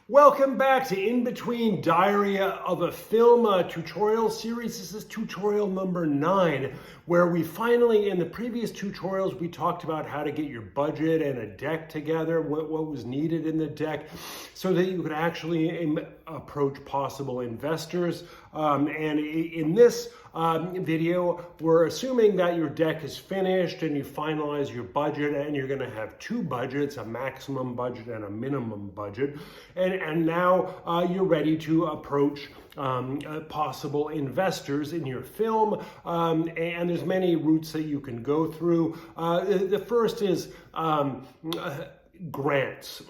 Welcome back to Inbetween Diary of a Film tutorial series. This is tutorial number 9, where we finally, in the previous tutorials, we talked about how to get your budget and a deck together, what was needed in the deck, so that you could actually approach possible investors. And in this video, we're assuming that your deck is finished and you finalize your budget, and you're going to have 2 budgets, a maximum budget and a minimum budget. And now you're ready to approach possible investors in your film, and there's many routes that you can go through. The first is grants.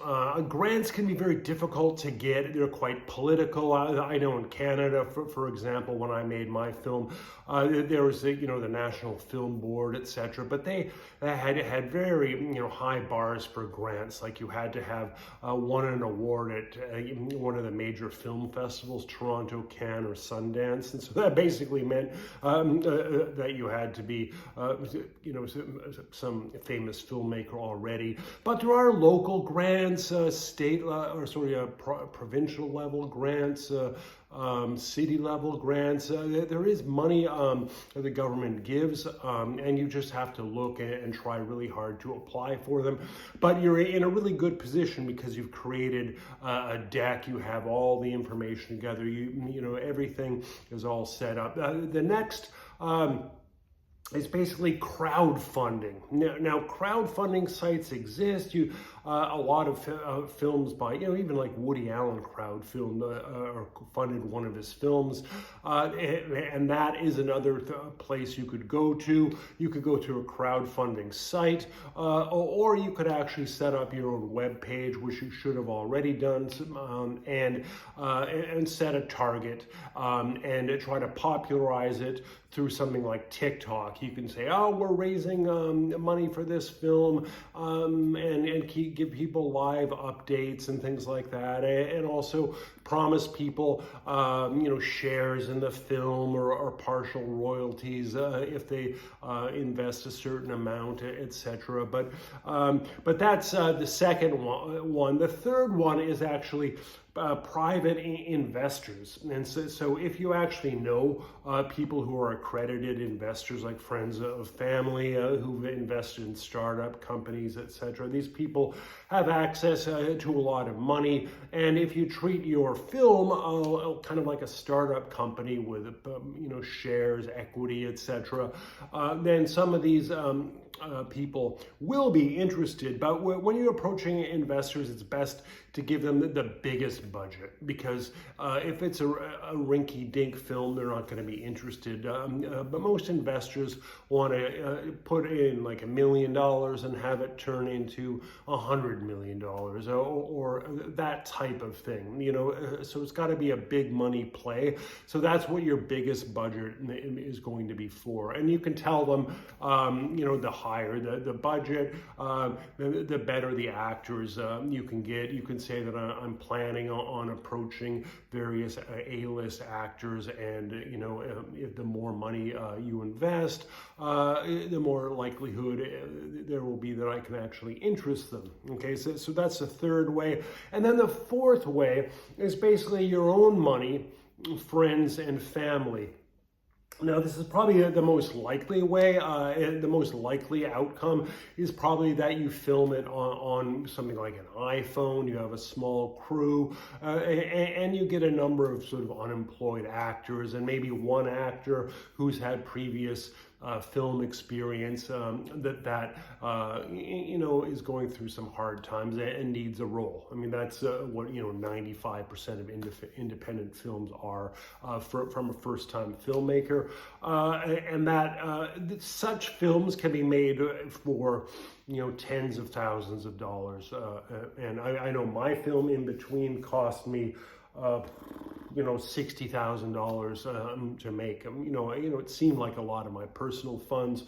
Grants can be very difficult to get. They're quite political. I know in Canada, for example, when I made my film, there was the National Film Board, etc. But they had very high bars for grants. Like you had to have won an award at one of the major film festivals, Toronto, Cannes, or Sundance, and so that basically meant that you had to be some famous filmmaker already. But there are local grants, provincial level grants, city level grants. There is money that the government gives, and you just have to look and try really hard to apply for them. But you're in a really good position because you've created a deck. You have all the information together. Everything is all set up. The next it's basically crowdfunding. Now, crowdfunding sites exist. A lot of films by, even like Woody Allen funded one of his films, and that is another place you could go to. You could go to a crowdfunding site, or you could actually set up your own web page, which you should have already done, and set a target, and try to popularize it through something like TikTok. You can say, oh, we're raising money for this film, and give people live updates and things like that, and also promise people, shares in the film or partial royalties if they invest a certain amount, etc. But that's the second one. The third one is actually private investors. And so if you actually know people who are accredited investors, like friends of family who've invested in startup companies, etc., these people have access to a lot of money. And if you treat your film kind of like a startup company with shares, equity, etc., then some of these people will be interested. But when you're approaching investors, it's best to give them the biggest budget, because if it's a rinky-dink film, they're not going to be interested. But most investors want to put in like $1 million and have it turn into $100 million or that type of thing. So it's got to be a big money play. So that's what your biggest budget is going to be for. And you can tell them, the higher the budget, the better the actors you can get. You can say that I'm planning on approaching various A-list actors, and if the more money you invest, the more likelihood there will be that I can actually interest them. Okay, so that's the third way. And then the fourth way is basically your own money, friends and family. Now, this is probably the most likely way, and the most likely outcome is probably that you film it on something like an iPhone. You have a small crew, and you get a number of sort of unemployed actors, and maybe one actor who's had previous film experience is going through some hard times and needs a role. I mean, that's what 95% of independent films are from a first-time filmmaker, and that such films can be made for tens of thousands of dollars. And I know my film Inbetween cost me $60,000 to make. It seemed like a lot of my personal funds,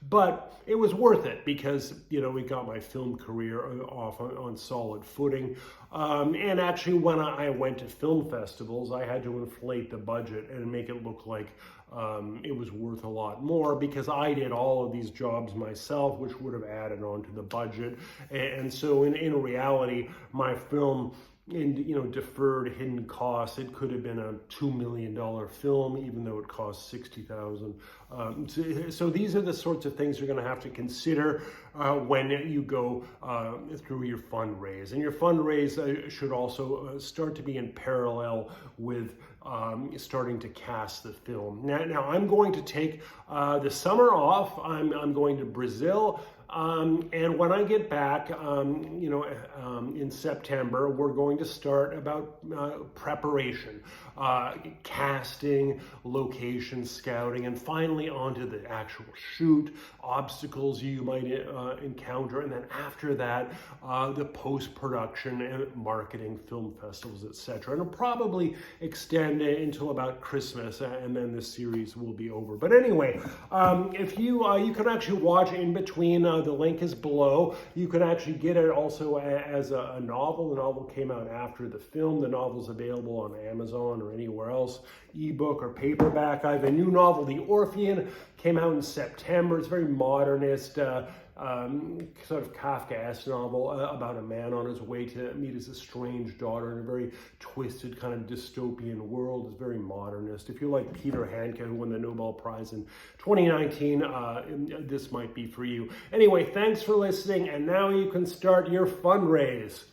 but it was worth it because we got my film career off on solid footing. And actually, when I went to film festivals, I had to inflate the budget and make it look like it was worth a lot more, because I did all of these jobs myself, which would have added on to the budget. And so in reality, my film deferred hidden costs. It could have been a $2 million film, even though it cost $60,000. So these are the sorts of things you're going to have to consider when you go through your fundraise. And your fundraise should also start to be in parallel with starting to cast the film. Now I'm going to take the summer off. I'm going to Brazil. And when I get back, in September, we're going to start about preparation, casting, location scouting, and finally onto the actual shoot, obstacles you might encounter, and then after that, the post-production and marketing, film festivals, etc. And it'll probably extend until about Christmas, and then the series will be over. But anyway, if you can actually watch Inbetween. The link is below. You can actually get it also as a novel. The novel came out after the film. The novel's available on Amazon or anywhere else, ebook or paperback. I have a new novel, The Orphean, came out in September. It's very modernist, sort of Kafkaesque novel about a man on his way to meet his estranged daughter in a very twisted kind of dystopian world. It's very modernist. If you like Peter Handke, who won the Nobel Prize in 2019, this might be for you. Anyway, thanks for listening, and now you can start your fundraise.